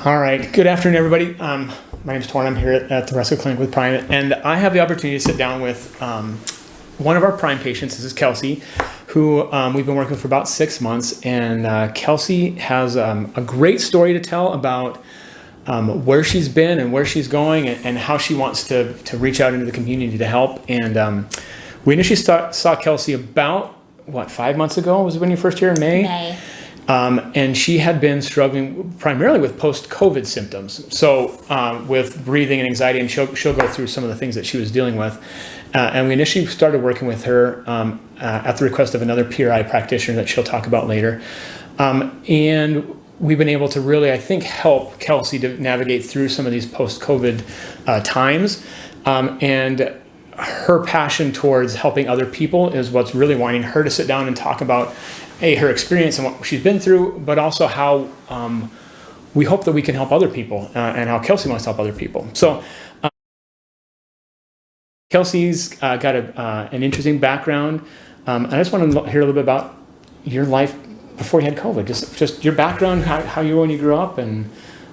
All right. Good afternoon, everybody. My name is Torn. I'm here at the Rescue Clinic with Prime, and I have the opportunity to sit down with one of our Prime patients. This is Kelsey, who we've been working with for about 6 months. And Kelsey has a great story to tell about where she's been and where she's going, and how she wants to reach out into the community to help. And we initially saw Kelsey about, 5 months ago? Was it when you first here in May? May. And she had been struggling primarily with post-COVID symptoms. So with breathing and anxiety, and she'll go through some of the things that she was dealing with. And we initially started working with her at the request of another PRI practitioner that she'll talk about later. And we've been able to really, I think, help Kelsey to navigate through some of these post-COVID times. And her passion towards helping other people is what's really wanting her to sit down and talk about her experience and what she's been through, but also how we hope that we can help other people, and how Kelsey wants to help other people. So Kelsey's got an interesting background. I just want to hear a little bit about your life before you had COVID, just your background, how you were when you grew up, and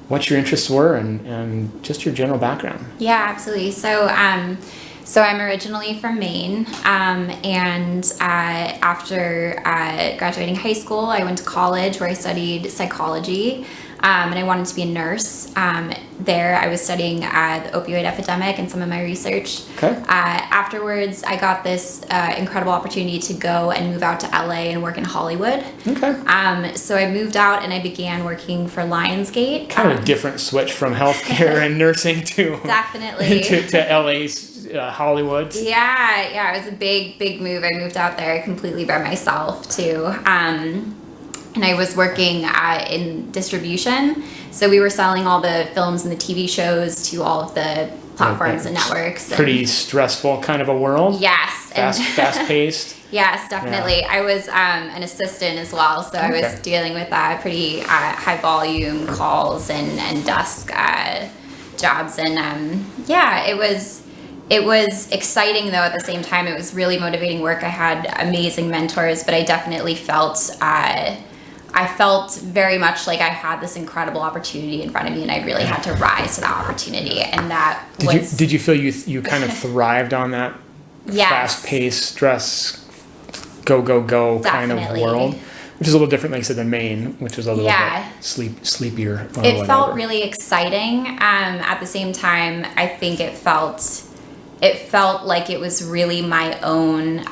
what your interests were, and just your general background. Yeah, absolutely. So I'm originally from Maine, and after graduating high school, I went to college where I studied psychology, and I wanted to be a nurse. There I was studying the opioid epidemic and some of my research. Okay. Afterwards, I got this incredible opportunity to go and move out to LA and work in Hollywood. Okay. So I moved out and I began working for Lionsgate. Kind of a different switch from healthcare and nursing to Definitely to LA's Hollywood. Yeah, it was a big move. I moved out there completely by myself too. And I was working in distribution. So we were selling all the films and the TV shows to all of the platforms and networks. Pretty stressful kind of a world. Yes. Fast paced. Yes, definitely. Yeah. I was an assistant as well, so I was dealing with pretty high volume calls and desk jobs. And it was exciting, though. At the same time, it was really motivating work. I had amazing mentors, but I definitely felt I felt very much like I had this incredible opportunity in front of me, and I really had to rise to that opportunity. And that did you feel you kind of thrived on that fast-paced, stress, go kind of world? Which is a little different, like I said, than Maine, which was a little bit sleepier. It felt really exciting. At the same time, I think it felt like it was really my own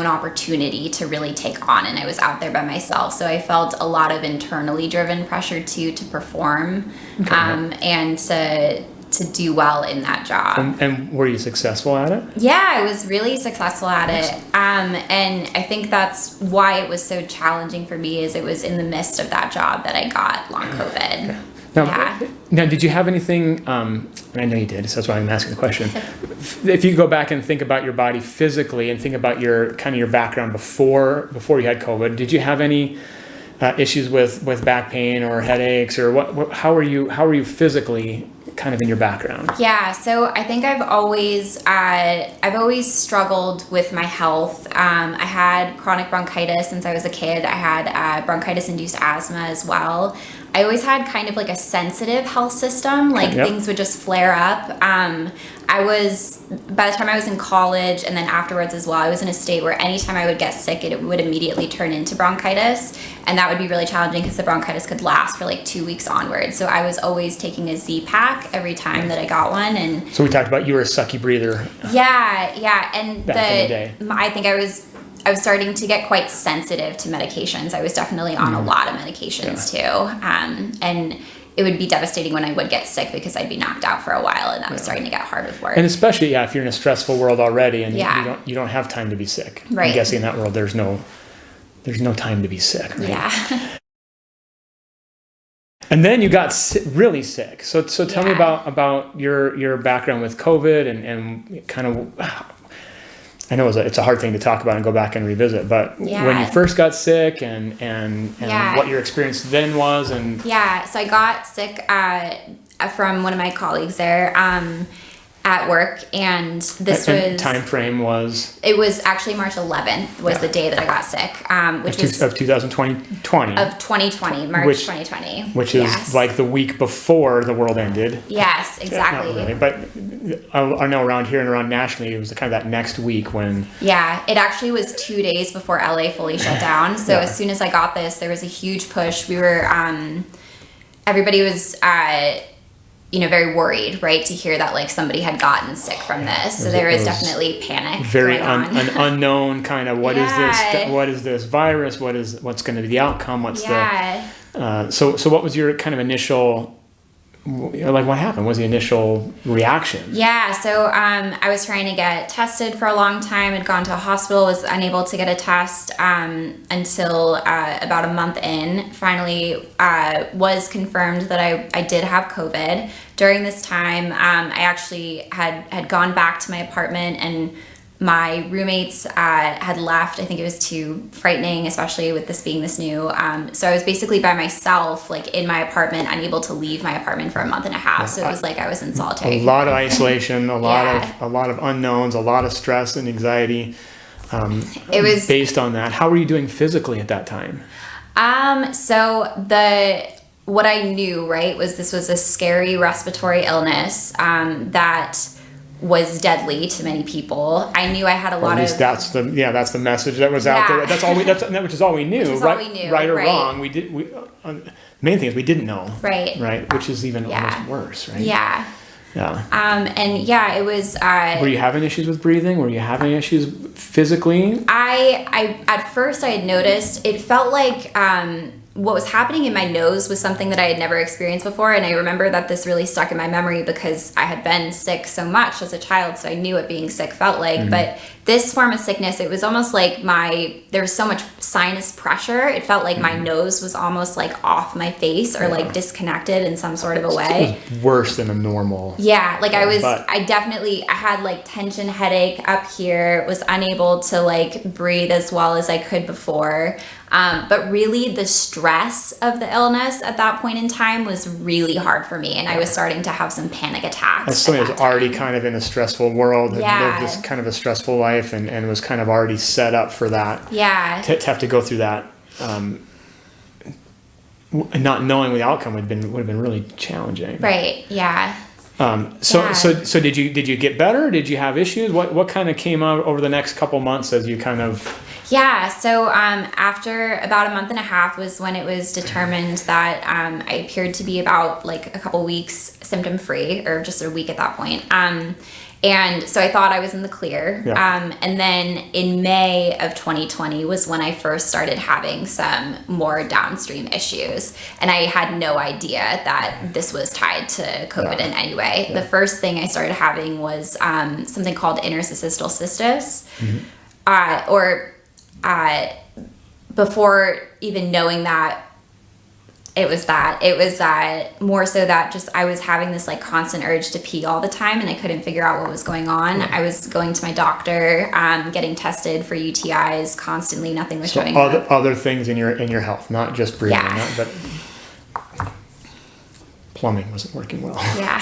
opportunity to really take on, and I was out there by myself, so I felt a lot of internally driven pressure to perform, and to do well in that job. And were you successful at it? Yeah, I was really successful at it, and I think that's why it was so challenging for me, is it was in the midst of that job that I got long COVID. Okay. Now, did you have anything, and I know you did, so that's why I'm asking the question. If you go back and think about your body physically and think about your background before you had COVID, did you have any issues with back pain or headaches, or how were you physically kind of in your background? Yeah, so I think I've always struggled with my health. I had chronic bronchitis since I was a kid. I had bronchitis-induced asthma as well. I always had kind of like a sensitive health system, things would just flare up. By the time I was in college and then afterwards as well, I was in a state where anytime I would get sick, it would immediately turn into bronchitis. And that would be really challenging because the bronchitis could last for like 2 weeks onwards. So I was always taking a Z-Pack every time that I got one. And so we talked about you were a sucky breather. Yeah. And back in the day. I think I was starting to get quite sensitive to medications. I was definitely on a lot of medications too. And it would be devastating when I would get sick because I'd be knocked out for a while, and that was starting to get hard with work. And especially, if you're in a stressful world already and you don't have time to be sick. Right. I'm guessing in that world there's no time to be sick, right? Yeah. And then you got really sick. So tell me about your background with COVID and kind of, I know it's a hard thing to talk about and go back and revisit, but when you first got sick and what your experience then was. So I got sick from one of my colleagues there. at work, and this was time frame was. It was actually March 11th was the day that I got sick, which was of 2020. Of 2020, March 2020, which is like the week before the world ended. Yes, exactly. Not really, but I know around here and around nationally, it was kind of that next week when. Yeah, it actually was 2 days before LA fully shut down. So as soon as I got this, there was a huge push. We were, everybody was, very worried, right, to hear that like somebody had gotten sick from this. So there was definitely panic. Very an unknown kind of what is this? What is this virus? What's going to be the outcome? What's the? So what was your kind of initial? Like what happened? What was the initial reaction? Yeah, so I was trying to get tested for a long time. Had gone to a hospital, was unable to get a test until about a month in. Finally, was confirmed that I did have COVID. During this time, I actually had gone back to my apartment, and my roommates had left. I think it was too frightening, especially with this being this new. So I was basically by myself, like in my apartment, unable to leave my apartment for a month and a half. So it was like I was in solitary. A lot of isolation, a lot of unknowns, a lot of stress and anxiety. It was based on that. How were you doing physically at that time? What I knew, right, was this was a scary respiratory illness that was deadly to many people. I knew I had a lot of. That's the message that was out there. Which is all we knew. Right or wrong. Main thing is we didn't know. Right. Which is even almost worse. Right. Yeah. It was. Were you having issues with breathing? Were you having issues physically? I at first I had noticed it felt like what was happening in my nose was something that I had never experienced before. And I remember that this really stuck in my memory because I had been sick so much as a child. So I knew what being sick felt like. Mm-hmm. But this form of sickness, it was almost like there was so much sinus pressure. It felt like my nose was almost like off my face or like disconnected in some sort of a way. It was worse than a normal. Yeah. Like I had like tension headache up here, was unable to like breathe as well as I could before. But really the stress of the illness at that point in time was really hard for me. And I was starting to have some panic attacks. As somebody who was already kind of in a stressful world, had lived this kind of a stressful life and was kind of already set up for that. Yeah. To have to go through that, not knowing the outcome would have been really challenging. Right. Yeah. So did you get better? Did you have issues? What kind of came out over the next couple months as you kind of? Yeah, so after about a month and a half was when it was determined that I appeared to be about like a couple weeks symptom free, or just a week at that point. And so I thought I was in the clear. Yeah. And then in May of 2020 was when I first started having some more downstream issues. And I had no idea that this was tied to COVID in any way. Yeah. The first thing I started having was something called interstitial cystitis. Mm-hmm. Before even knowing that it was more so that just I was having this like constant urge to pee all the time, and I couldn't figure out what was going on. I was going to my doctor, getting tested for UTIs constantly. Nothing was showing up. Other things in your health, not just breathing, but plumbing wasn't working well. Yeah.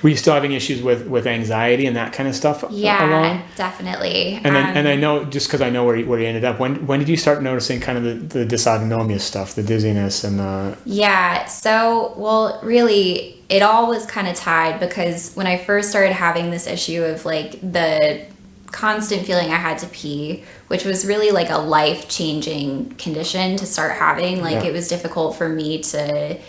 Were you still having issues with anxiety and that kind of stuff? Yeah, definitely. And I know, just because I know where you ended up, when did you start noticing kind of the dysautonomia stuff, the dizziness and the... Yeah, so, well, really, it all was kind of tied, because when I first started having this issue of like the constant feeling I had to pee, which was really like a life-changing condition to start having. Like it was difficult for me to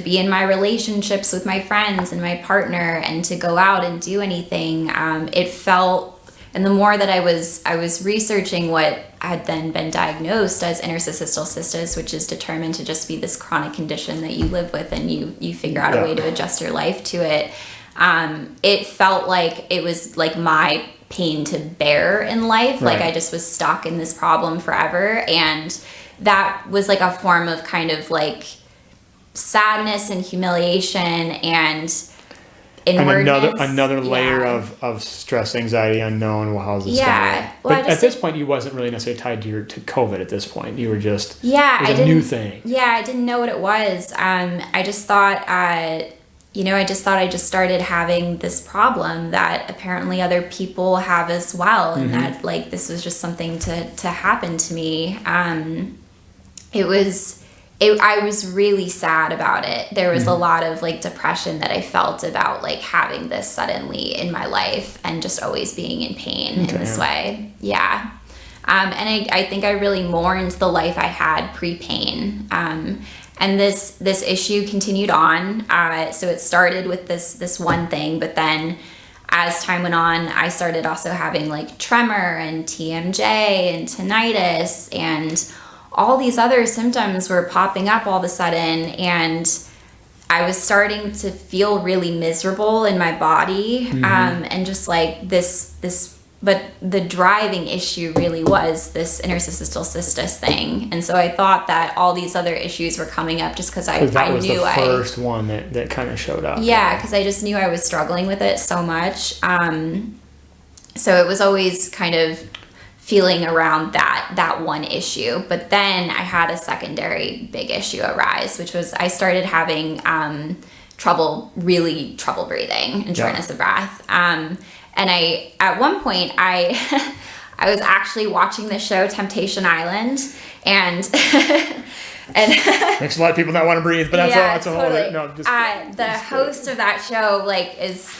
be in my relationships with my friends and my partner and to go out and do anything. It felt, and the more that I was researching what had then been diagnosed as interstitial cystitis, which is determined to just be this chronic condition that you live with and you figure out a way to adjust your life to it. It felt like it was like my pain to bear in life. Like I just was stuck in this problem forever. And that was like a form of kind of like sadness and humiliation and inwardness. And another layer of stress, anxiety, unknown. Well, how's this going? But at this point, you wasn't really necessarily tied to COVID at this point. You were just, it was a new thing. Yeah, I didn't know what it was. I just thought, I just thought I just started having this problem that apparently other people have as well. And that like, this was just something to happen to me. I was really sad about it. There was a lot of like depression that I felt about like having this suddenly in my life and just always being in pain in this way. Yeah. And I think I really mourned the life I had pre-pain. And this issue continued on. So it started with this one thing, but then as time went on, I started also having like tremor and TMJ and tinnitus, and all these other symptoms were popping up all of a sudden, and I was starting to feel really miserable in my body, and just like this, but the driving issue really was this interstitial cystis thing. And so I thought that all these other issues were coming up just because I knew that was the first one that kind of showed up. Yeah, because I just knew I was struggling with it so much. So it was always kind of feeling around that one issue. But then I had a secondary big issue arise, which was I started having trouble breathing and shortness of breath. And at one point, I was actually watching the show Temptation Island, and makes a lot of people not want to breathe, but that's a totally. whole The host of that show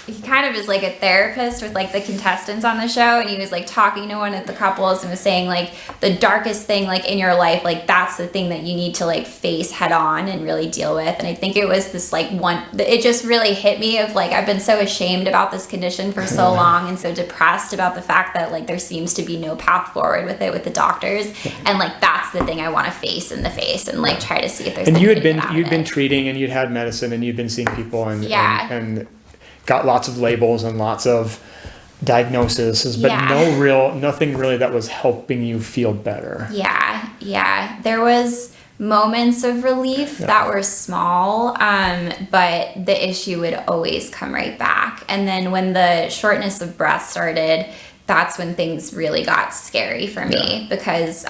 he kind of is like a therapist with like the contestants on the show, and he was like talking to one of the couples and was saying like the darkest thing like in your life, like that's the thing that you need to like face head on and really deal with. And I think it was this like it just really hit me of like I've been so ashamed about this condition for so long and so depressed about the fact that like there seems to be no path forward with it with the doctors, and like that's the thing I want to face in the face and like try to see if there's. And you'd been treating, and you'd had medicine, and you'd been seeing people, and got lots of labels and lots of diagnoses, but nothing really that was helping you feel better. Yeah. There was moments of relief that were small, but the issue would always come right back. And then when the shortness of breath started, that's when things really got scary for me, because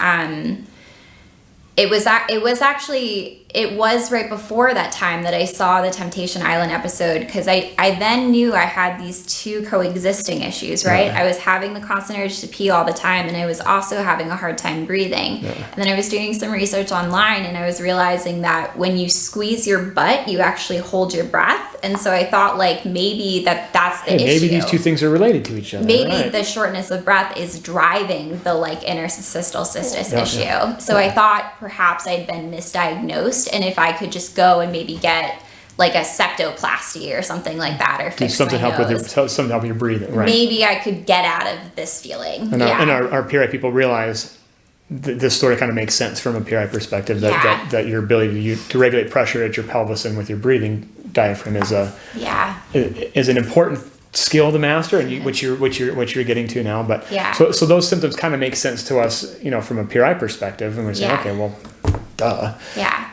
it was right before that time that I saw the Temptation Island episode, because I then knew I had these two coexisting issues, right? I was having the constant urge to pee all the time, and I was also having a hard time breathing. And then I was doing some research online, and I was realizing that when you squeeze your butt, you actually hold your breath. And so I thought like maybe that's the issue. Maybe these two things are related to each other. Maybe the shortness of breath is driving the like interstitial cystis issue. So I thought perhaps I'd been misdiagnosed, and if I could just go and maybe get like a septoplasty or something like that, or fix something my help nose, something help your breathing, right? Maybe I could get out of this feeling. And our PRI people realize this sort of kind of makes sense from a PRI perspective, that your ability to regulate pressure at your pelvis and with your breathing diaphragm is an important skill to master, and which you're getting to now. But so those symptoms kind of make sense to us, from a PRI perspective, and we're saying, okay, well, duh.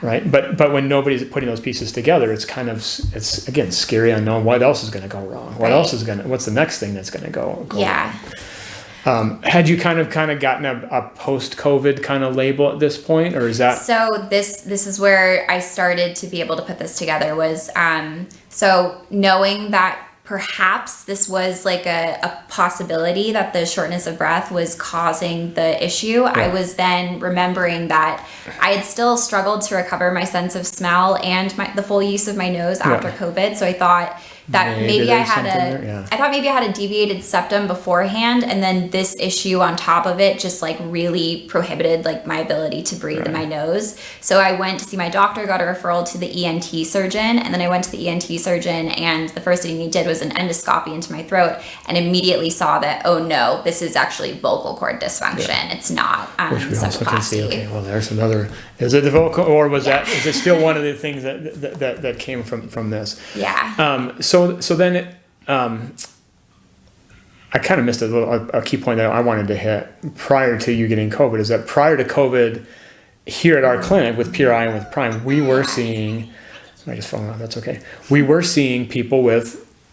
Right. But when nobody's putting those pieces together, it's again scary unknown. What else is going to go wrong? What's the next thing that's going to go wrong? Had you kind of gotten a post-COVID kind of label at this point, or is that? So this is where I started to be able to put this together, was so knowing that perhaps this was like a possibility that the shortness of breath was causing the issue. I was then remembering that I had still struggled to recover my sense of smell and the full use of my nose after COVID. So I thought that maybe I had a deviated septum beforehand, and then this issue on top of it just like really prohibited like my ability to breathe in my nose. So I went to see my doctor, got a referral to the ENT surgeon, and then I went to the ENT surgeon, and the first thing he did was an endoscopy into my throat, and immediately saw that, oh no, this is actually vocal cord dysfunction. It's not which we also can see, okay, well, there's another, is it the vocal, or is it still one of the things that came from this? So then I kind of missed a key point that I wanted to hit prior to you getting COVID, is that prior to COVID here at our clinic with PRI and with Prime, we were seeing, I just falling out, that's okay. We were seeing people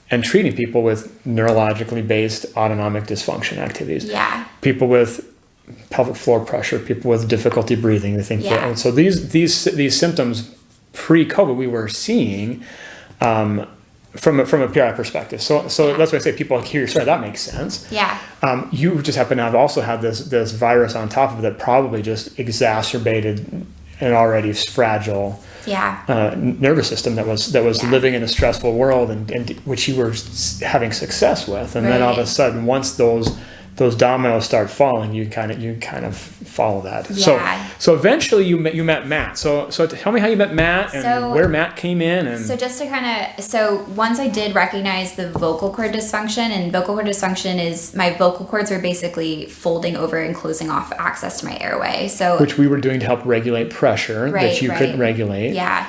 and treating people with neurologically based autonomic dysfunction activities. People with pelvic floor pressure, people with difficulty breathing, and so these symptoms pre-COVID we were seeing, from a PRI perspective. So that's why I say people hear your story. That makes sense. Yeah. You just happen to have also had this virus on top of it that probably just exacerbated an already fragile nervous system that was living in a stressful world and which you were having success with, and then all of a sudden, once those dominoes start falling, you kind of follow that. Yeah. So eventually you met Matt. So tell me how you met Matt and where Matt came in. And so just to once I did recognize the vocal cord dysfunction, and vocal cord dysfunction is my vocal cords were basically folding over and closing off access to my airway. So which we were doing to help regulate pressure that you couldn't regulate. Yeah.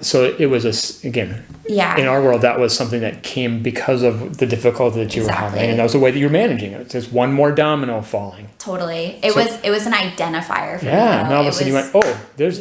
So it was in our world, that was something that came because of the difficulty that you were having, and that was the way that you were managing it. It's just one more domino falling. Totally. It was an identifier for me. Yeah. Now all of a sudden you went, oh, there's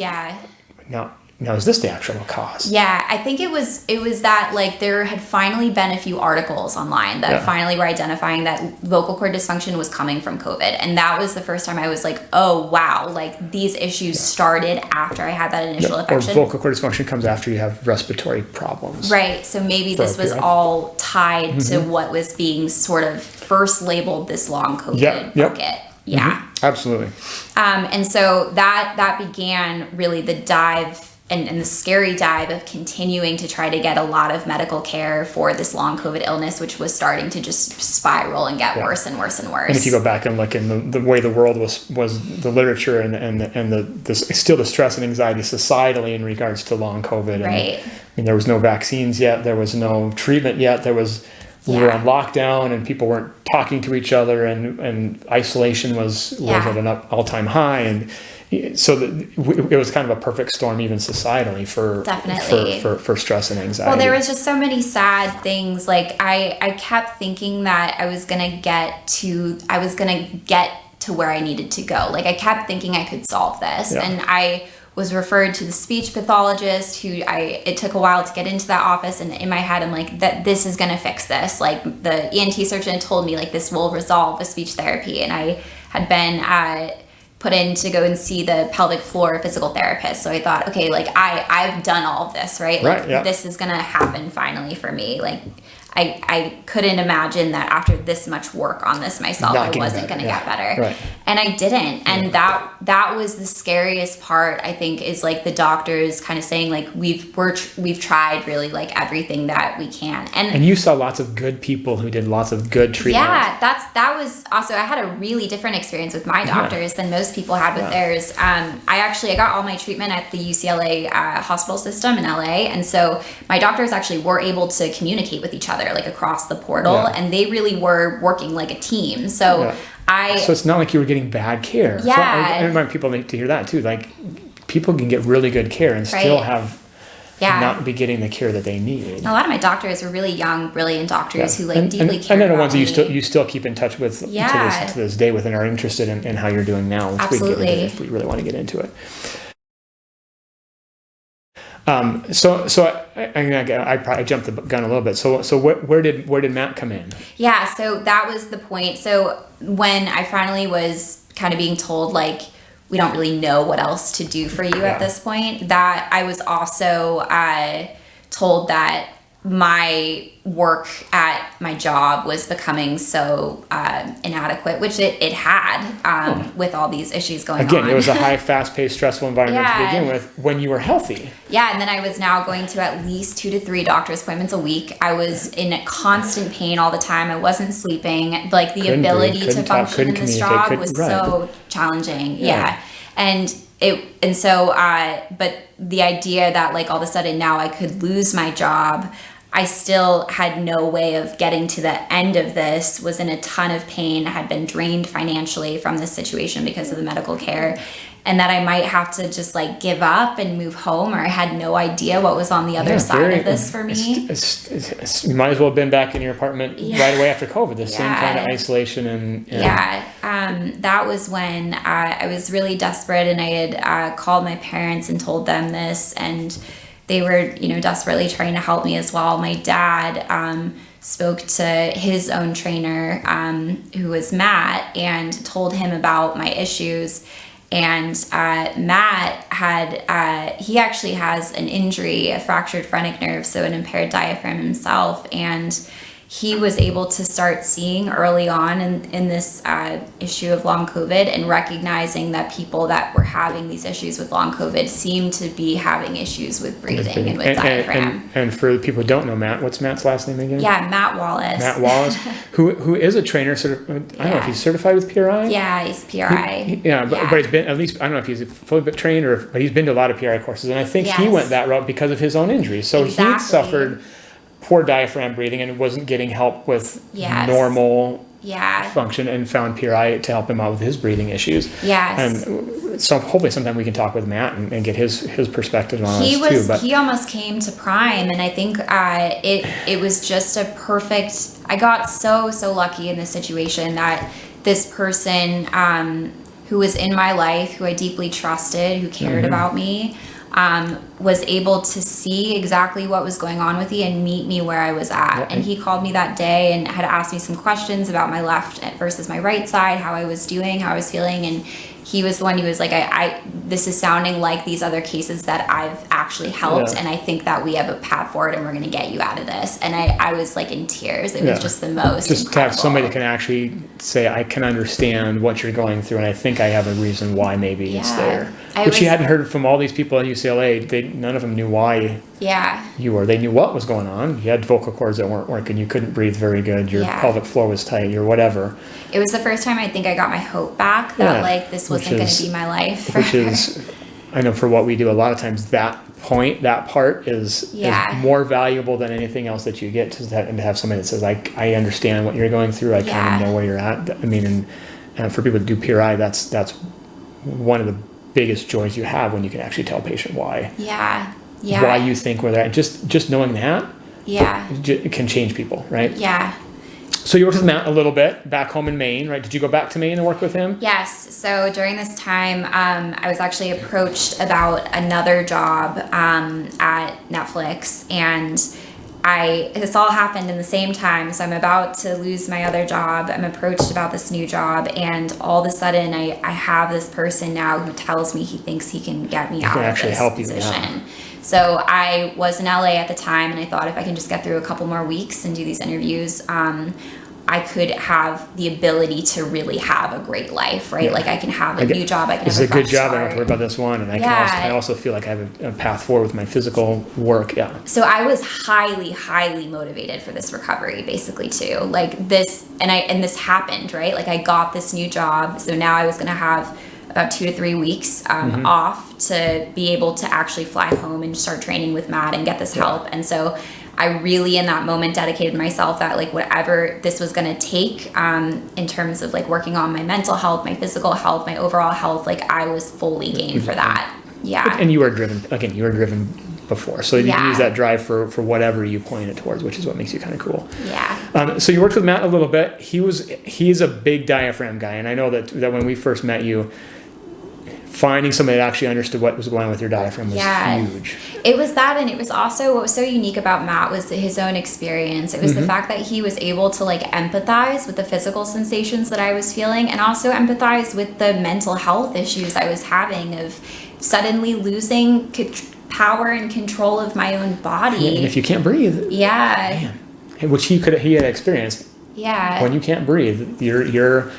Now is this the actual cause? Yeah, I think it was that like there had finally been a few articles online that finally were identifying that vocal cord dysfunction was coming from COVID. And that was the first time I was like, oh wow, like these issues started after I had that initial infection. Or vocal cord dysfunction comes after you have respiratory problems. Right. So maybe this was all tied to what was being sort of first labeled this long COVID bucket. Yeah. Mm-hmm. Absolutely. And so that began really the dive and the scary dive of continuing to try to get a lot of medical care for this long COVID illness, which was starting to just spiral and get worse and worse and worse. And if you go back and look in the way the world was the literature and the still the stress and anxiety societally in regards to long COVID. Right. And, I mean, there was no vaccines yet. There was no treatment yet. We were on lockdown and people weren't talking to each other, and isolation was at an all-time high, and so it was kind of a perfect storm even societally for stress and anxiety. Well, there was just so many sad things. Like I kept thinking that I was gonna get to where I needed to go. Like I kept thinking I could solve this, and I was referred to the speech pathologist it took a while to get into that office, and in my head I'm like, that this is gonna fix this. Like the ENT surgeon told me like this will resolve with speech therapy, and I had been put in to go and see the pelvic floor physical therapist. So I thought, okay, like I've done all of this, right? Like this is gonna happen finally for me. Like I couldn't imagine that after this much work on this myself, I wasn't going to get better. Right. And I didn't. And that was the scariest part, I think, is like the doctors kind of saying like, we've tried really like everything that we can. And you saw lots of good people who did lots of good treatment. Yeah, that was also, I had a really different experience with my doctors than most people had with theirs. I got all my treatment at the UCLA hospital system in LA. And so my doctors actually were able to communicate with each other like across the portal, and they really were working like a team. So so it's not like you were getting bad care. Yeah. So I want people to hear that too. Like people can get really good care and still have not be getting the care that they need. A lot of my doctors were really young, brilliant doctors who like deeply cared. And they're the about ones that you still keep in touch with to this day with and are interested in how you're doing now. Absolutely. If we really want to get into it. So I probably jumped the gun a little bit. So where did Matt come in? Yeah, so that was the point. So when I finally was kind of being told like, we don't really know what else to do for you at this point, that I was also told that my work at my job was becoming so inadequate, which it had with all these issues going on. Again, it was a high, fast-paced, stressful environment to begin with when you were healthy. Yeah, and then I was now going to at least 2 to 3 doctor's appointments a week. I was in constant pain all the time. I wasn't sleeping. Like the ability to function in this job was so challenging. Yeah. But the idea that like all of a sudden now I could lose my job, I still had no way of getting to the end of this, was in a ton of pain, had been drained financially from this situation because of the medical care, and that I might have to just like give up and move home, or I had no idea what was on the other side of this for me. You might as well have been back in your apartment right away after COVID, the same kind of isolation and that was when I was really desperate, and I had called my parents and told them this, and they were, desperately trying to help me as well. My dad spoke to his own trainer, who was Matt, and told him about my issues. And Matt he actually has an injury, a fractured phrenic nerve, so an impaired diaphragm himself. And he was able to start seeing early on in this issue of long COVID, and recognizing that people that were having these issues with long COVID seemed to be having issues with breathing and with diaphragm. And for the people who don't know Matt, what's Matt's last name again? Yeah, Matt Wallace. Matt Wallace, who is a trainer. I don't know if he's certified with PRI. Yeah, he's PRI. But he's been, at least, I don't know if he's fully trained but he's been to a lot of PRI courses. And I think he went that route because of his own injury. So he suffered poor diaphragm breathing and wasn't getting help with normal function, and found PRI to help him out with his breathing issues. Yes. And so hopefully sometime we can talk with Matt and get his perspective on this too. But he almost came to Prime, and I think it was just a perfect. I got so lucky in this situation that this person who was in my life, who I deeply trusted, who cared about me, was able to see exactly what was going on with me and meet me where I was at. And he called me that day and had asked me some questions about my left versus my right side, how I was doing, how I was feeling. And he was the one who was like, this is sounding like these other cases that I've actually helped. And I think that we have a path forward and we're going to get you out of this. And I was like in tears. It was just the most Just incredible. to have somebody that can actually say, I can understand what you're going through, and I think I have a reason why maybe it's there. Which you hadn't heard from all these people at UCLA. None of them knew why you were. They knew what was going on. You had vocal cords that weren't working. You couldn't breathe very good. Your pelvic floor was tight, or whatever. It was the first time I think I got my hope back that like this wasn't going to be my life. Which is, I know for what we do, a lot of times that part is more valuable than anything else that you get, to have somebody that says, I understand what you're going through. I kind of know where you're at. I mean, and for people to do PRI, that's one of the biggest joys you have, when you can actually tell a patient why you think where they're at. Just knowing that it can change people, right? So you worked with Matt a little bit back home in Maine, right? Did you go back to Maine and work with him? Yes. So during this time, I was actually approached about another job at Netflix, and this all happened in the same time. So I'm about to lose my other job. I'm approached about this new job, and all of a sudden I have this person now who tells me he thinks he can get me out of this position. So I was in LA at the time, and I thought if I can just get through a couple more weeks and do these interviews, I could have the ability to really have a great life, right? Like I can have a new job, I can have a fresh start. This is a good job, I don't have to worry about this one, and I also feel like I have a path forward with my physical work, So I was highly, highly motivated for this recovery, basically too. Like this, and this happened, right? Like I got this new job, so now I was gonna have about 2 to 3 weeks off to be able to actually fly home and start training with Matt and get this help. And so I really, in that moment, dedicated myself that like whatever this was going to take in terms of like working on my mental health, my physical health, my overall health, like I was fully game for that. And you were driven before, so you can use that drive for whatever you point it towards, which is what makes you kind of cool. So you worked with Matt a little bit. He's a big diaphragm guy, and I know that when we first met you, finding somebody that actually understood what was going on with your diaphragm was huge. It was that, and it was also what was so unique about Matt was his own experience. It was the fact that he was able to like empathize with the physical sensations that I was feeling, and also empathize with the mental health issues I was having of suddenly losing power and control of my own body. And if you can't breathe, man. Which he had experienced. When you can't breathe, your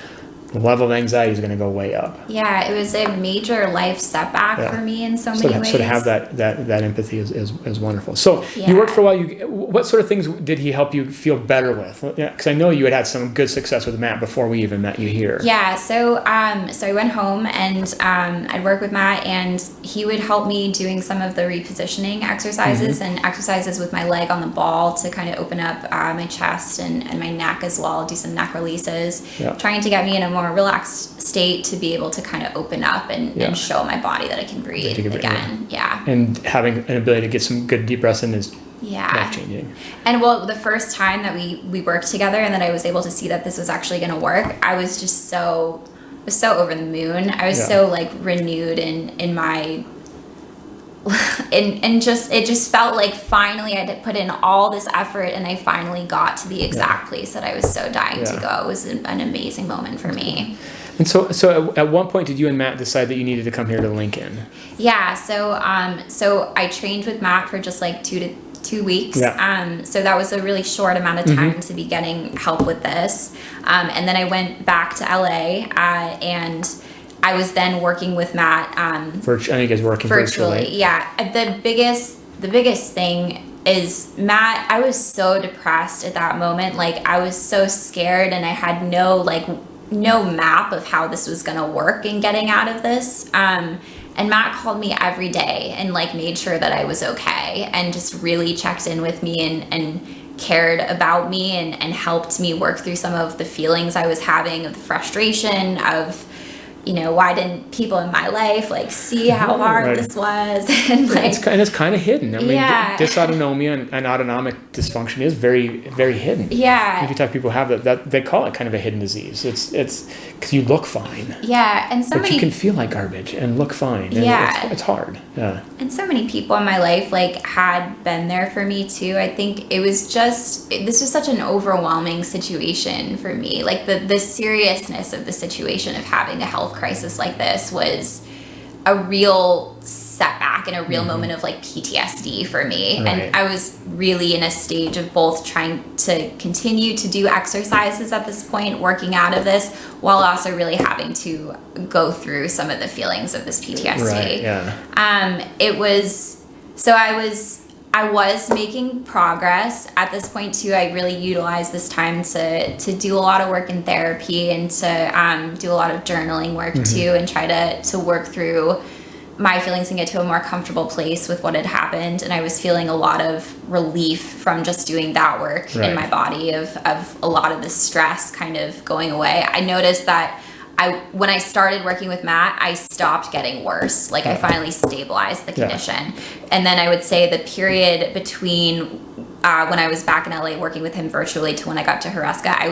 level of anxiety is going to go way up. It was a major life setback for me in so many ways. So to have that empathy is wonderful. So you worked for a while. What sort of things did he help you feel better with? Because I know you had some good success with Matt before we even met you here. So I went home and I'd work with Matt, and he would help me doing some of the repositioning exercises and exercises with my leg on the ball to kind of open up my chest and my neck as well. Do some neck releases, trying to get me in a more relaxed state to be able to kind of open up and show my body that I can breathe again. And having an ability to get some good deep breaths in is life-changing. And the first time that we worked together and that I was able to see that this was actually going to work, I was just so over the moon. I was so like renewed in my and just it just felt like finally I had put in all this effort and I finally got to the exact place that I was so dying to go. It was an amazing moment for me. And so at one point, did you and Matt decide that you needed to come here to Lincoln? Yeah. So I trained with Matt for just like 2 weeks. Yeah. So that was a really short amount of time to be getting help with this. And then I went back to LA, and I was then working with Matt. I know you guys working virtually. Yeah. The biggest thing is Matt, I was so depressed at that moment. Like I was so scared, and I had no map of how this was going to work in getting out of this. And Matt called me every day and like made sure that I was okay, and just really checked in with me and cared about me and helped me work through some of the feelings I was having, of the frustration of, why didn't people in my life like see how hard this was? And like, it's kind of hidden. I mean, dysautonomia and autonomic dysfunction is very, very hidden. Yeah. If you talk to people who have that they call it kind of a hidden disease. It's because you look fine. Yeah, and but you can feel like garbage and look fine. And it's hard. Yeah. And so many people in my life like had been there for me too. I think it was this was such an overwhelming situation for me. Like the seriousness of the situation of having a health crisis like this was a real setback and a real moment of like PTSD for me. Right. And I was really in a stage of both trying to continue to do exercises at this point, working out of this, while also really having to go through some of the feelings of this PTSD. Right, yeah. I was making progress at this point too. I really utilized this time to do a lot of work in therapy and to do a lot of journaling work too, and try to work through my feelings and get to a more comfortable place with what had happened. And I was feeling a lot of relief from just doing that work in my body of a lot of the stress kind of going away. I noticed that when I started working with Matt, I stopped getting worse. Like I finally stabilized the condition. And then I would say the period between when I was back in LA working with him virtually to when I got to Huasca, I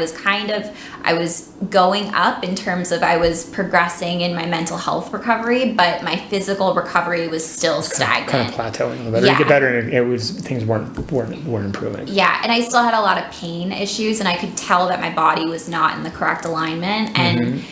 was going up in terms of I was progressing in my mental health recovery, but my physical recovery was still stagnant. Kind of plateauing a little bit. You get better, and things weren't improving. Yeah, and I still had a lot of pain issues, and I could tell that my body was not in the correct alignment, and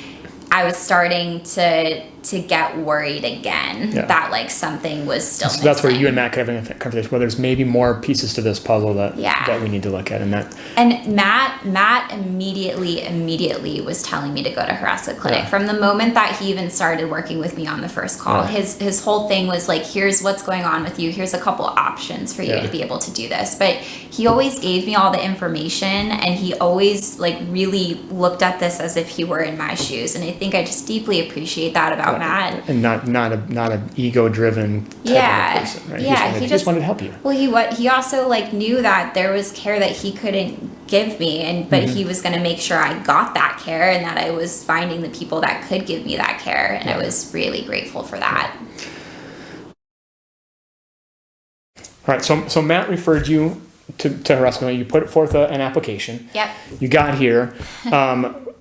I was starting to get worried again that like something was still missing. That's where you and Matt could have a conversation where there's maybe more pieces to this puzzle that we need to look at. And Matt immediately was telling me to go to Huasca Clinic. From the moment that he even started working with me on the first call. His whole thing was like, here's what's going on with you, here's a couple options for you to be able to do this. But he always gave me all the information, and he always like really looked at this as if he were in my shoes. And I think I just deeply appreciate that about Matt. And not an ego-driven type of person, right? He just wanted to help you. Well, he also like knew that there was care that he couldn't give me, but he was going to make sure I got that care, and that I was finding the people that could give me that care, and I was really grateful for that. All right, so Matt referred you to Huasca. You put forth an application. Yep. You got here.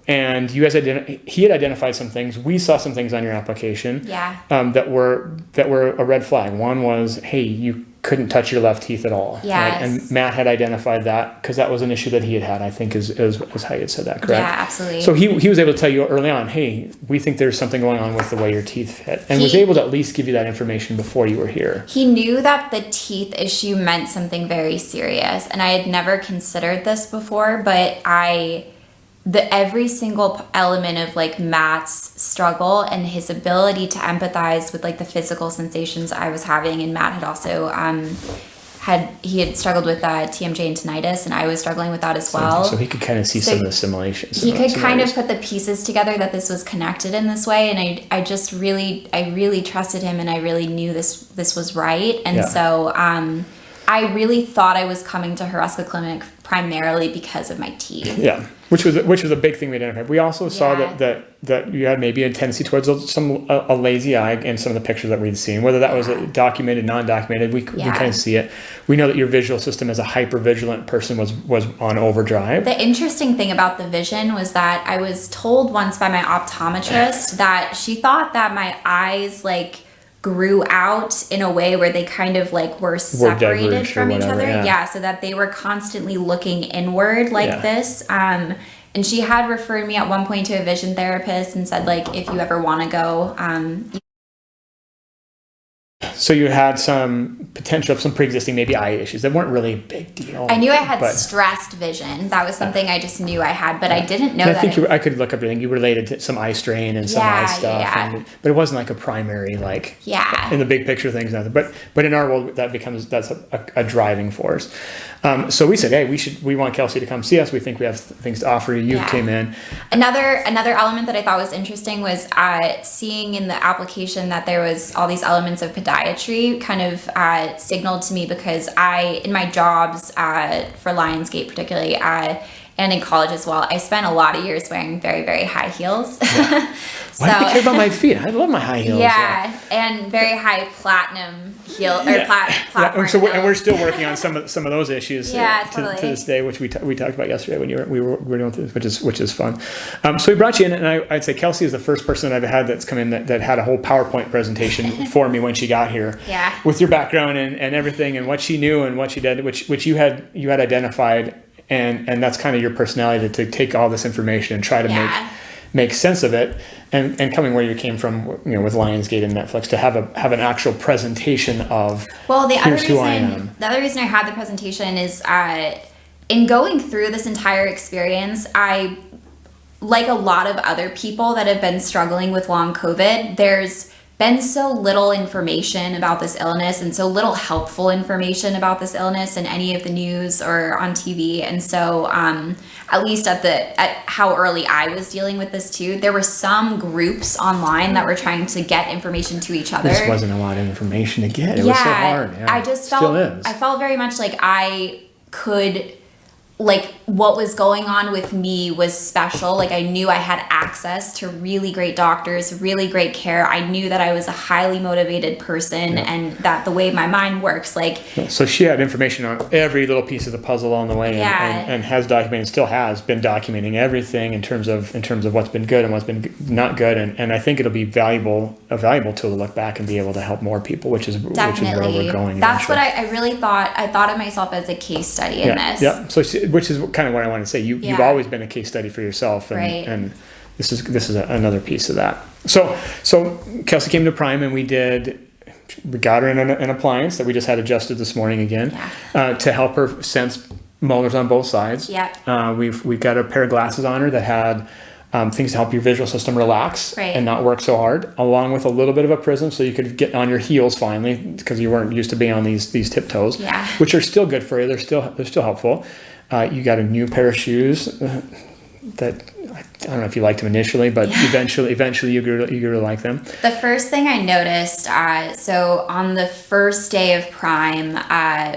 And you guys he had identified some things. We saw some things on your application that were a red flag. One was, hey, you couldn't touch your left teeth at all. Yes. Right? And Matt had identified that because that was an issue that he had, I think, is how you had said that, correct? Yeah, absolutely. So he was able to tell you early on, hey, we think there's something going on with the way your teeth fit. And was able to at least give you that information before you were here. He knew that the teeth issue meant something very serious. And I had never considered this before, but every single element of like Matt's struggle and his ability to empathize with like the physical sensations I was having, and Matt had also had struggled with TMJ and tinnitus, and I was struggling with that as well. So he could kind of see some of the simulations. He could kind of put the pieces together that this was connected in this way, and I really trusted him, and I really knew this was right, and so I really thought I was coming to Huasca Clinic primarily because of my teeth. Yeah, which was a big thing we identified. We also saw that you had maybe a tendency towards a lazy eye in some of the pictures that we'd seen. Whether that was documented, non-documented, we kind of see it. We know that your visual system as a hypervigilant person was on overdrive. The interesting thing about the vision was that I was told once by my optometrist that she thought that my eyes like grew out in a way where they kind of like were separated from each other. Yeah, so that they were constantly looking inward like this. And she had referred me at one point to a vision therapist and said, like, if you ever want to go, so you had some potential of some pre-existing maybe eye issues that weren't really a big deal. I knew I had stressed vision. That was something I just knew I had, but I didn't know that. I think I could look up everything. You related to some eye strain and some eye stuff, but it wasn't like a primary, like in the big picture things. Nothing. But in our world, that's a driving force. So we said, hey, we want Kelsey to come see us. We think we have things to offer you. You came in. Another element that I thought was interesting was seeing in the application that there was all these elements of podiatry kind of signaled to me, because in my jobs for Lionsgate particularly, and in college as well, I spent a lot of years wearing very, very high heels. Yeah. Why do you care about my feet? I love my high heels. Yeah, and very high platinum heel or platform. So we're still working on some of those issues totally. to this day, which we talked about yesterday when we were going through this, which is fun. So we brought you in, and I'd say Kelsey is the first person I've had that's come in that had a whole PowerPoint presentation for me when she got here. Yeah. With your background and everything and what she knew and what she did, which you had identified, and that's kind of your personality to take all this information and try to make sense of it. And coming where you came from, with Lionsgate and Netflix, to have an actual presentation of here's who I am. The other reason I had the presentation is in going through this entire experience, I, like a lot of other people that have been struggling with long COVID, there's been so little information about this illness and so little helpful information about this illness in any of the news or on TV. And so at least at how early I was dealing with this too, there were some groups online that were trying to get information to each other. This wasn't a lot of information to get. It was so hard. Yeah, I just felt very much like I could, like, what was going on with me was special. Like, I knew I had access to really great doctors, really great care. I knew that I was a highly motivated person and that the way my mind works, like... So she had information on every little piece of the puzzle along the way and has documented, still has been documenting everything in terms of what's been good and what's been not good. And I think it'll be a valuable tool to look back and be able to help more people, which is where we're going. That's what I really thought. I thought of myself as a case study in this. Yeah. So which is kind of what I want to say. You've always been a case study for yourself, and this is another piece of that. So Kelsey came to Prime, and we got her in an appliance that we just had adjusted this morning again to help her sense molars on both sides. Yeah. We've got a pair of glasses on her that had things to help your visual system relax and not work so hard, along with a little bit of a prism so you could get on your heels finally, because you weren't used to being on these tiptoes, which are still good for you. They're still helpful. You got a new pair of shoes that I don't know if you liked them initially, but eventually you grew to like them. The first thing I noticed, so on the first day of Prime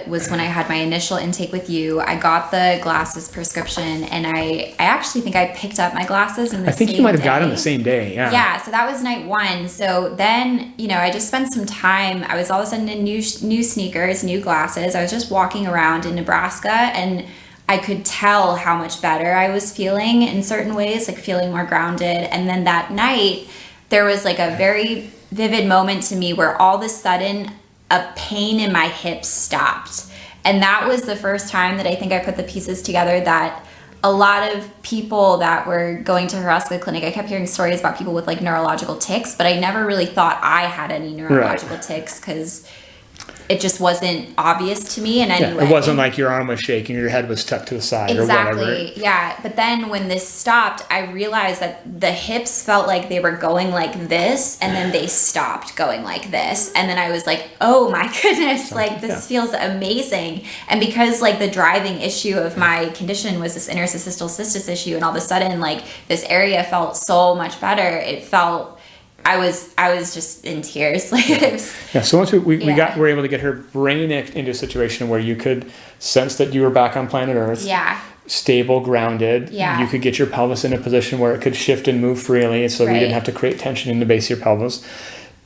was when I had my initial intake with you. I got the glasses prescription, and I actually think I picked up my glasses in the same day. I think you might have got them the same day. Yeah, so that was night one. So then, I just spent some time. I was all of a sudden in new sneakers, new glasses. I was just walking around in Nebraska, and I could tell how much better I was feeling in certain ways, like feeling more grounded. And then that night, there was like a very vivid moment to me where all of a sudden a pain in my hips stopped. And that was the first time that I think I put the pieces together that a lot of people that were going to Haraska Clinic, I kept hearing stories about people with like neurological tics, but I never really thought I had any neurological tics because it just wasn't obvious to me in any way. It wasn't like your arm was shaking or your head was stuck to the side or whatever. Exactly, yeah. But then when this stopped, I realized that the hips felt like they were going like this, and then they stopped going like this. And then I was like, oh my goodness, like this feels amazing. And because like the driving issue of my condition was this interstitial cystis issue, and all of a sudden like this area felt so much better, it felt... I was just in tears. So once we were able to get her brain into a situation where you could sense that you were back on planet Earth. Yeah. Stable, grounded. Yeah. You could get your pelvis in a position where it could shift and move freely, so we didn't have to create tension in the base of your pelvis.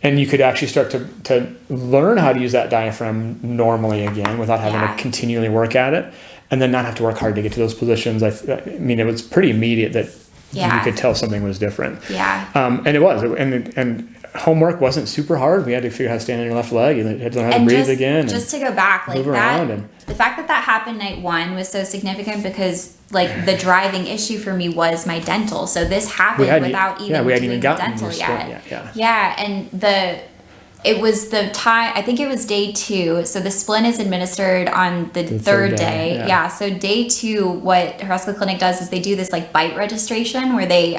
And you could actually start to learn how to use that diaphragm normally again without having to continually work at it, and then not have to work hard to get to those positions. I mean, it was pretty immediate that you could tell something was different. Yeah. And it was. And homework wasn't super hard. We had to figure out how to stand on your left leg. You had to learn how to breathe again. Just to go back, like that, the fact that happened night one was so significant because like the driving issue for me was my dental. So this happened without even doing dental yet. Yeah, and it was the time, I think it was day 2. So the splint is administered on the third day. Yeah. So day 2, what Horesca Clinic does is they do this like bite registration where they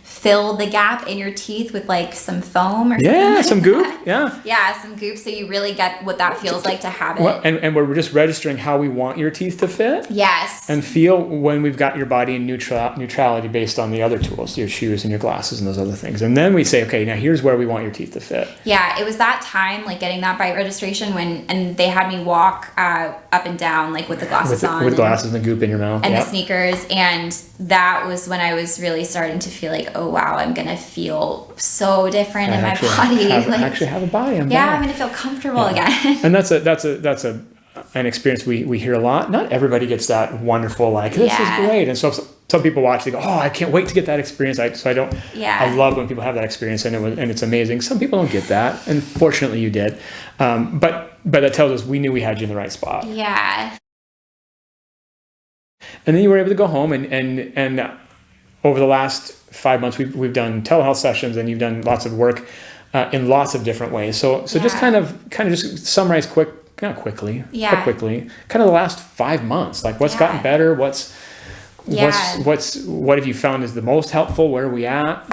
fill the gap in your teeth with like some foam or something. Yeah, some goop. Yeah, some goop. So you really get what that feels like to have it. Well, and we're just registering how we want your teeth to fit. Yes. And feel when we've got your body in neutrality based on the other tools, your shoes and your glasses and those other things. And then we say, okay, now here's where we want your teeth to fit. Yeah, it was that time, like getting that bite registration and they had me walk up and down, like with the glasses on. With glasses and the goop in your mouth. And the sneakers. And that was when I was really starting to feel like, oh wow, I'm going to feel so different in my body. Actually have a body. I'm going to feel comfortable again. And that's an experience we hear a lot. Not everybody gets that wonderful, like, this is great. And so some people watch, they go, oh, I can't wait to get that experience. I love when people have that experience and it's amazing. Some people don't get that. And fortunately you did. But that tells us we knew we had you in the right spot. Yeah. And then you were able to go home and over the last 5 months, we've done telehealth sessions and you've done lots of work in lots of different ways. So just kind of just summarize quickly, kind of the last 5 months, like what's gotten better, what have you found is the most helpful? Where are we at?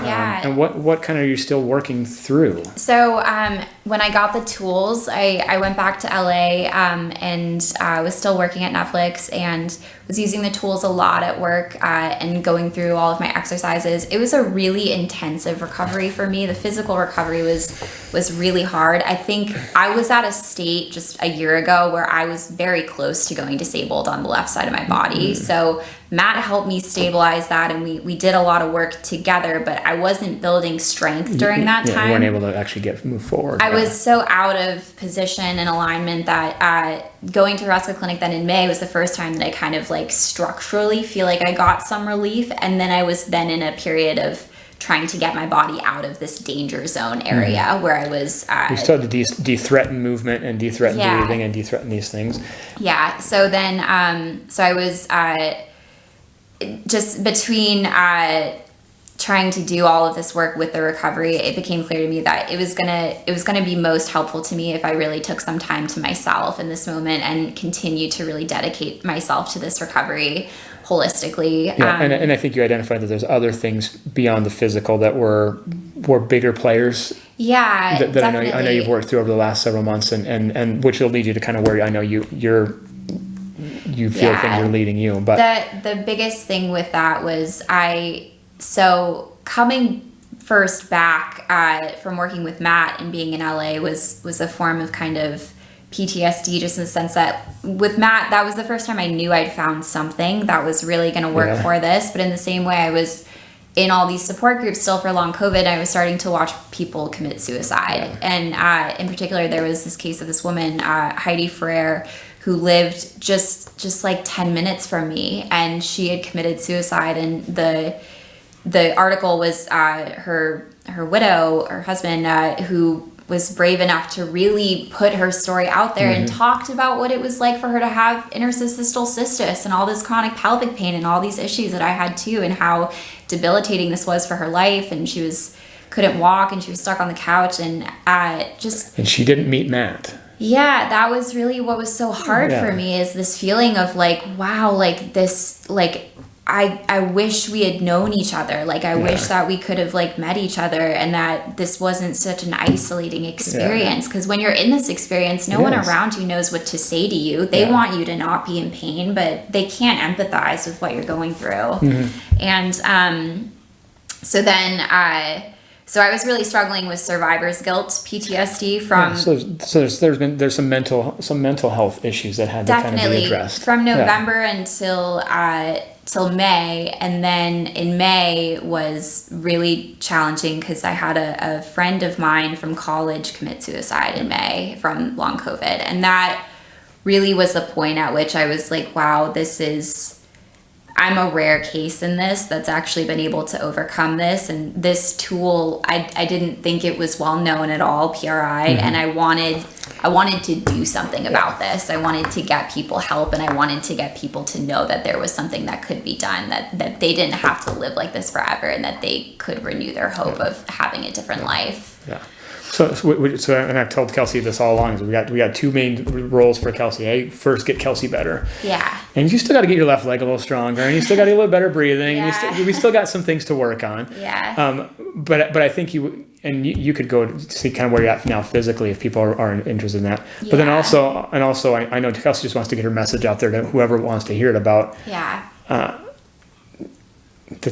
And what kind of are you still working through? So when I got the tools, I went back to LA and was still working at Netflix and was using the tools a lot at work and going through all of my exercises. It was a really intensive recovery for me. The physical recovery was really hard. I think I was at a state just a year ago where I was very close to going disabled on the left side of my body. So Matt helped me stabilize that and we did a lot of work together, but I wasn't building strength during that time. You weren't able to actually move forward. I was so out of position and alignment that going to Horesca Clinic then in May was the first time that I kind of like structurally feel like I got some relief. And then I was then in a period of trying to get my body out of this danger zone area where I was. You started to de-threaten movement and de-threaten breathing and de-threaten these things. Yeah. So then, so I was just between trying to do all of this work with the recovery, it became clear to me that it was gonna be most helpful to me if I really took some time to myself in this moment and continued to really dedicate myself to this recovery holistically. Yeah, and I think you identified that there's other things beyond the physical that were bigger players. Yeah, that definitely. I know you've worked through over the last several months, and which will lead you to kind of where I know you feel things are leading you. But the biggest thing with that was so coming first back from working with Matt and being in LA was a form of kind of PTSD, just in the sense that with Matt, that was the first time I knew I'd found something that was really going to work for this. But in the same way, I was in all these support groups still for long COVID, I was starting to watch people commit suicide. And in particular, there was this case of this woman, Heidi Ferrer, who lived just like 10 minutes from me, and she had committed suicide. And the article was her widow, her husband, who was brave enough to really put her story out there and talked about what it was like for her to have interstitial cystis and all this chronic pelvic pain and all these issues that I had too, and how debilitating this was for her life. And she couldn't walk and she was stuck on the couch and and she didn't meet Matt. Yeah, that was really what was so hard for me, is this feeling of like, wow, like this, like I wish we had known each other. Like, I wish that we could have like met each other and that this wasn't such an isolating experience. Because when you're in this experience, no one around you knows what to say to you. They want you to not be in pain, but they can't empathize with what you're going through. And so then so I was really struggling with survivor's guilt, PTSD from. So there's some mental health issues that had to kind of be addressed from November until till May, and then in May was really challenging because I had a friend of mine from college commit suicide in May from long COVID, and that really was the point at which I was like, wow, this is I'm a rare case in this that's actually been able to overcome this. And this tool, I didn't think it was well known at all, PRI, and I wanted to do something about this. I wanted to get people help, and I wanted to get people to know that there was something that could be done, that they didn't have to live like this forever, and that they could renew their hope of having a different life. Yeah. So, and I've told Kelsey this all along. So we got two main roles for Kelsey. First, get Kelsey better. Yeah. And you still got to get your left leg a little stronger, and you still got to get a little better breathing. Yeah. And we still got some things to work on. Yeah. But I think you could go to see kind of where you're at now physically if people are interested in that. Yeah. But then also I know Kelsey just wants to get her message out there to whoever wants to hear it about. Yeah. That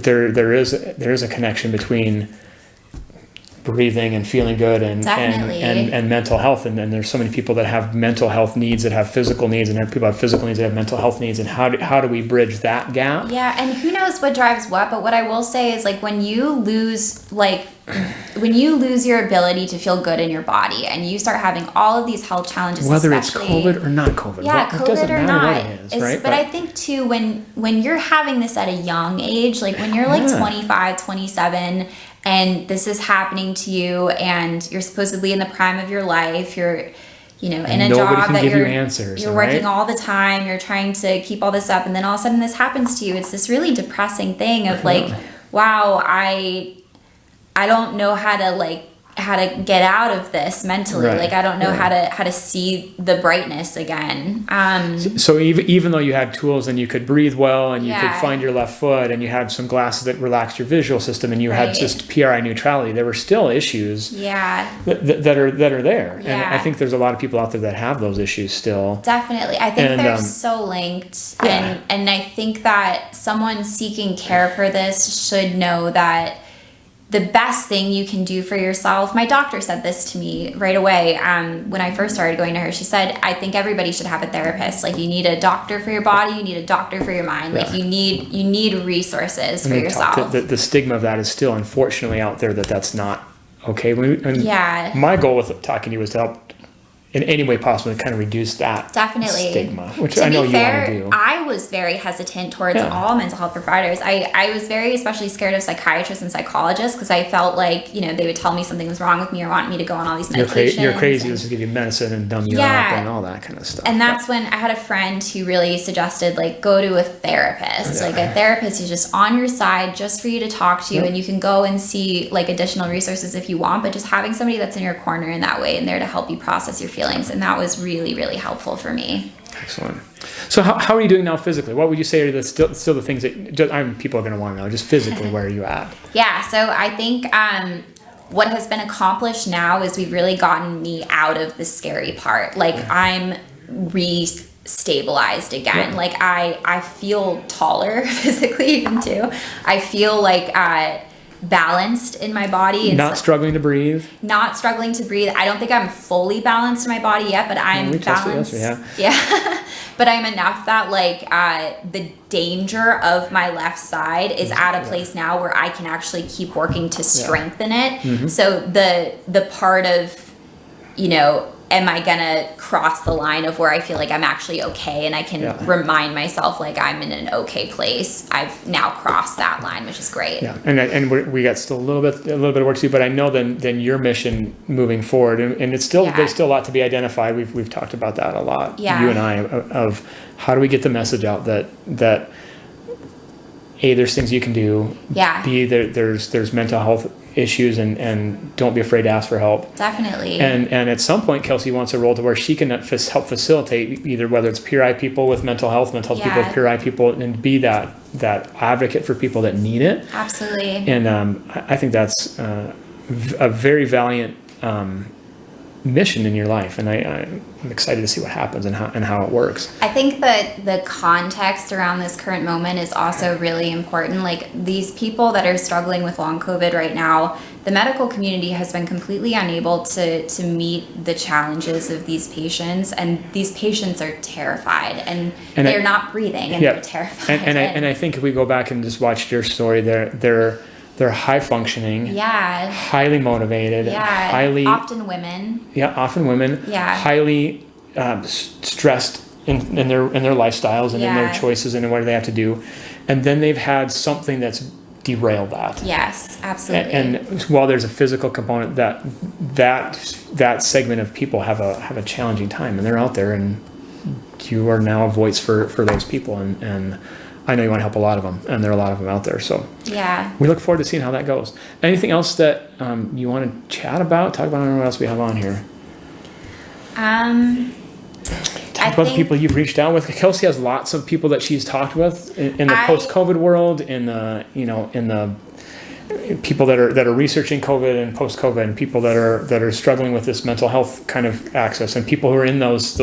there is a connection between breathing and feeling good and mental health, and there's so many people that have mental health needs, that have physical needs, and people have physical needs that have mental health needs, and how do we bridge that gap? Yeah, and who knows what drives what, but what I will say is, like, when you lose your ability to feel good in your body, and you start having all of these health challenges, whether it's COVID or not COVID, COVID it doesn't or matter not, what it is, right? But I think too, when you're having this at a young age, like when you're like 25, 27, and this is happening to you, and you're supposedly in the prime of your life, you're, in a job that you're working all the time, you're trying to keep all this up, and then all of a sudden this happens to you. It's this really depressing thing of like, wow, I don't know how to get out of this mentally. Right. Like, I don't know how to see the brightness again. So even though you had tools and you could breathe well and you could find your left foot and you had some glasses that relaxed your visual system and you had just PRI neutrality, there were still issues that are there. Yeah. And I think there's a lot of people out there that have those issues still. Definitely. I think they're so linked. Yeah. And I think that someone seeking care for this should know that the best thing you can do for yourself, my doctor said this to me right away when I first started going to her. She said, I think everybody should have a therapist. Like, you need a doctor for your body, you need a doctor for your mind. Like, you need resources for yourself. The stigma of that is still unfortunately out there, that's not okay. My goal with talking to you was to help in any way possible to kind of reduce that stigma, which I know you want to do. I was very hesitant towards all mental health providers. I was very especially scared of psychiatrists and psychologists, because I felt like, they would tell me something was wrong with me or want me to go on all these medications. You're crazy. This will give you medicine and dumb you up and all that kind of stuff. And that's when I had a friend who really suggested, like, go to a therapist. Like, a therapist is just on your side just for you to talk to, and you can go and see, like, additional resources if you want, but just having somebody that's in your corner in that way and there to help you process your feelings. And that was really, really helpful for me. Excellent. So how are you doing now physically? What would you say are still the things that people are going to want to know, just physically, where are you at? Yeah, so I think what has been accomplished now is we've really gotten me out of the scary part. Like, I'm stabilized again. Yeah. Like, I feel taller physically even too. I feel like balanced in my body. Not struggling to breathe. I don't think I'm fully balanced in my body yet, but I'm balanced. Yeah. But I'm enough that, like, the danger of my left side is at a place now where I can actually keep working to strengthen it. Mm-hmm. So the part of, am I gonna cross the line of where I feel like I'm actually okay, and I can remind myself, like, I'm in an okay place. I've now crossed that line, which is great. Yeah, and we got still a little bit of work to do, but I know then your mission moving forward, and it's still there's still a lot to be identified. We've talked about that a lot, you and I, of how do we get the message out that A, there's things you can do. Yeah. B, there's mental health issues, and don't be afraid to ask for help. Definitely. And at some point, Kelsey wants a role to where she can help facilitate either whether it's PRI people with mental health people with PRI people, and be that advocate for people that need it. Absolutely. And I think that's a very valiant mission in your life, and I'm excited to see what happens and how it works. I think that the context around this current moment is also really important. Like, these people that are struggling with long COVID right now, the medical community has been completely unable to meet the challenges of these patients, and these patients are terrified, and they're not breathing, and they're terrified. And I think if we go back and just watch your story, they're high functioning, highly motivated, highly often women. Highly stressed in their lifestyles and in their Yeah. choices and in what they have to do, and then they've had something that's derailed that. Yes, absolutely. And while there's a physical component, that segment of people have a challenging time, and they're out there, and you are now a voice for those people, and I know you want to help a lot of them, and there are a lot of them out there. So yeah. we look forward to seeing how that goes. Anything else that you want to chat about? Talk about, I don't know what else we have on here. Talk about the people you've reached out with. Kelsey has lots of people that she's talked with in the post-COVID world, in the people that are researching COVID and post-COVID, and people that are struggling with this mental health kind of access, and people who are in those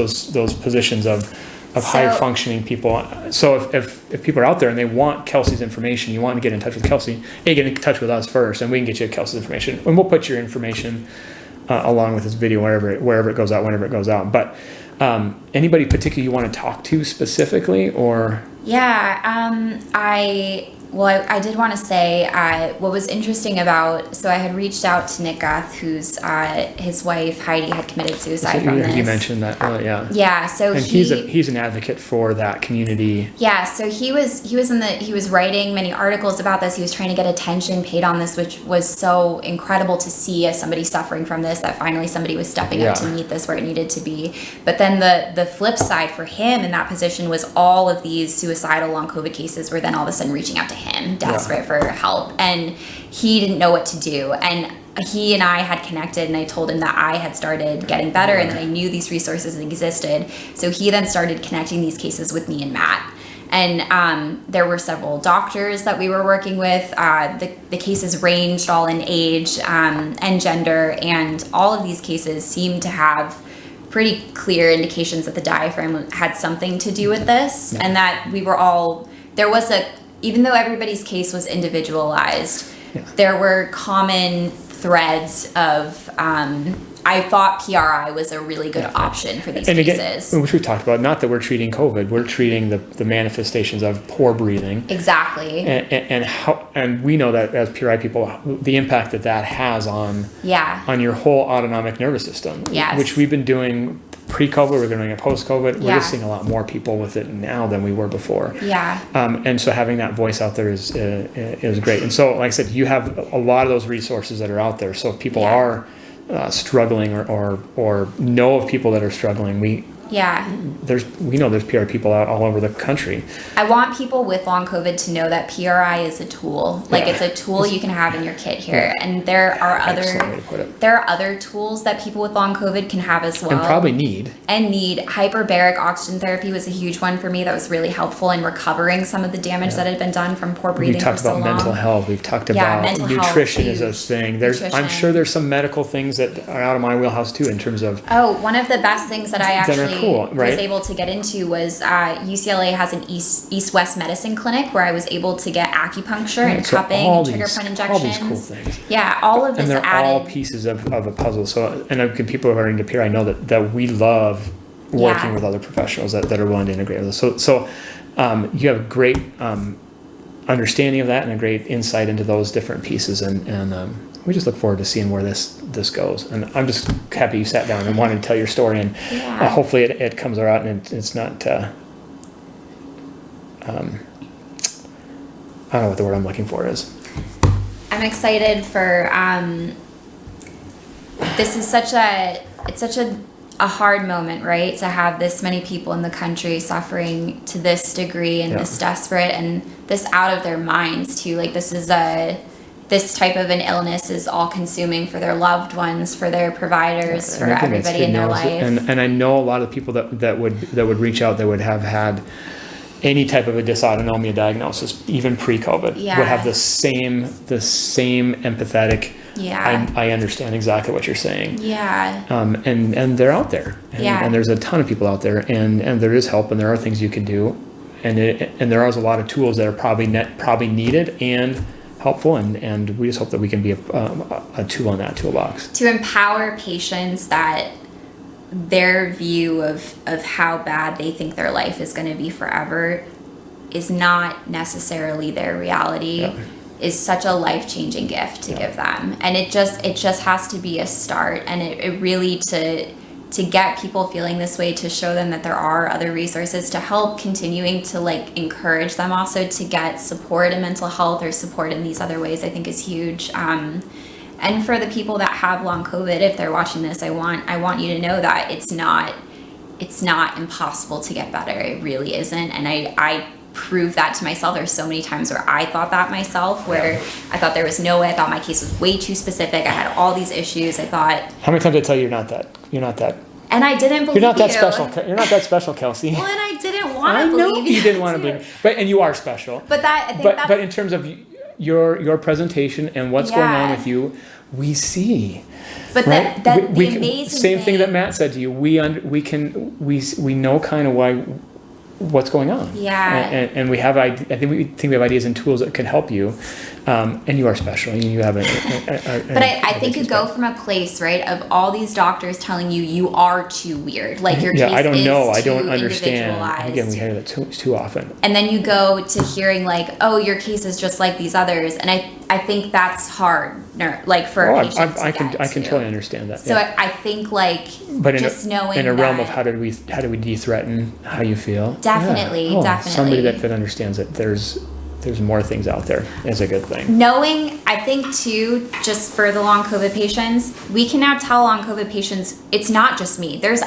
positions of high functioning people. So if people are out there and they want Kelsey's information, you want to get in touch with Kelsey, get in touch with us first, and we can get you Kelsey's information, and we'll put your information along with this video wherever it goes out, whenever it goes out. But anybody particular you want to talk to specifically, or? Yeah, I did want to say what was interesting about, so I had reached out to Nick Guth, who's his wife Heidi had committed suicide from this. You mentioned that, yeah. Yeah, so and he's an advocate for that community. Yeah, so he was writing many articles about this. He was trying to get attention paid on this, which was so incredible to see as somebody suffering from this, that finally somebody was stepping up to meet this where it needed to be. But then the flip side for him in that position was all of these suicidal long COVID cases were then all of a sudden reaching out to him, desperate for help, and he didn't know what to do. And he and I had connected, and I told him that I had started getting better and that I knew these resources existed. So he then started connecting these cases with me and Matt. And there were several doctors that we were working with. The cases ranged all in age and gender, and all of these cases seemed to have pretty clear indications that the diaphragm had something to do with this, and that we were all, even though everybody's case was individualized, there were common threads of, I thought PRI was a really good option for these cases. Again, which we've talked about, not that we're treating COVID, we're treating the manifestations of poor breathing. Exactly. And we know that as PRI people, the impact that has on your whole autonomic nervous system, which we've been doing pre-COVID, we're doing it post-COVID. We're just seeing a lot more people with it now than we were before. Yeah. And so having that voice out there is great. And so, like I said, you have a lot of those resources that are out there. So if people are struggling or know of people that are struggling, we know there's PRI people out all over the country. I want people with long COVID to know that PRI is a tool. It's a tool you can have in your kit here. And there are other tools that people with long COVID can have as well. And probably need. Hyperbaric oxygen therapy was a huge one for me. That was really helpful in recovering some of the damage that had been done from poor breathing for so long. We've talked about mental health. We've talked about nutrition is a thing. I'm sure there's some medical things that are out of my wheelhouse too, in terms of. One of the best things that I actually was able to get into was UCLA has an East-West medicine clinic where I was able to get acupuncture and cupping and trigger point injections. All these cool things. Yeah, all of this and they're all pieces of a puzzle. So, and people who are into PRI know that we love working with other professionals that are willing to integrate with us. So you have a great understanding of that and a great insight into those different pieces, and we just look forward to seeing where this goes. And I'm just happy you sat down and wanted to tell your story, and hopefully it comes out and it's not I don't know what the word I'm looking for is. I'm excited for this is such a hard moment, right? To have this many people in the country suffering to this degree and this desperate and this out of their minds too. Like this type of an illness is all consuming for their loved ones, for their providers, for everybody in their life. And I know a lot of people that would reach out that would have had any type of a dysautonomia diagnosis, even pre-COVID, would have the same empathetic. I understand exactly what you're saying. And they're out there. And there's a ton of people out there, and there is help, and there are things you can do, and there are a lot of tools that are probably needed and helpful, and we just hope that we can be a tool in that toolbox to empower patients that their view of how bad they think their life is going to be forever is not necessarily their reality is such a life-changing gift to give them. And it just has to be a start, and it really to to get people feeling this way, to show them that there are other resources to help, continuing to like encourage them also to get support in mental health or support in these other ways, I think is huge. And for the people that have long COVID, if they're watching this, I want you to know that it's not impossible to get better. It really isn't. And I prove that to myself. There's so many times where I thought that myself, where I thought there was no way. I thought my case was way too specific. I had all these issues. I thought. How many times did I tell you you're not that? And I didn't believe you're not that special. You're not that special, Kelsey. Well, and I didn't want to believe you didn't want to believe, and you are special. But but in terms of your presentation and what's going on with you, we see. But right? the amazing same thing that Matt said to you. We know kind of what's going on. Yeah. And we think we have ideas and tools that can help you. And you are special. You have But I think you go from a place, right, of all these doctors telling you are too weird. Like your case I don't is know. too I don't understand. individualized. Again, we hear that too often. And then you go to hearing like, oh, your case is just like these others. And I think that's hard, like for patients I can totally understand that. So I think like knowing in a realm of how do we de-threaten how you feel? Definitely. Somebody that understands that there's more things out there is a good thing. Knowing, I think too, just for the long COVID patients, we can now tell long COVID patients, it's not just me. There's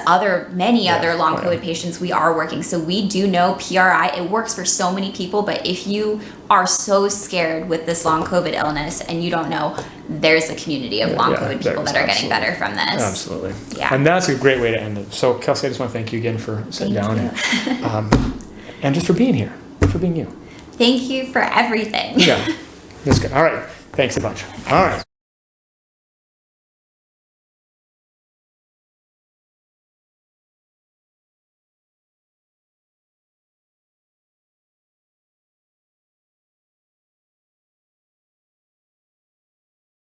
many other long COVID patients we are working. So we do know PRI, it works for so many people, but if you are so scared with this long COVID illness and you don't know, there's a community of long COVID people that are getting better from this. Absolutely. Yeah. And that's a great way to end it. So Kelsey, I just want to thank you again for sitting down and just for being here, for being you. Thank you for everything. Yeah, that's good. All right. Thanks a bunch. All right.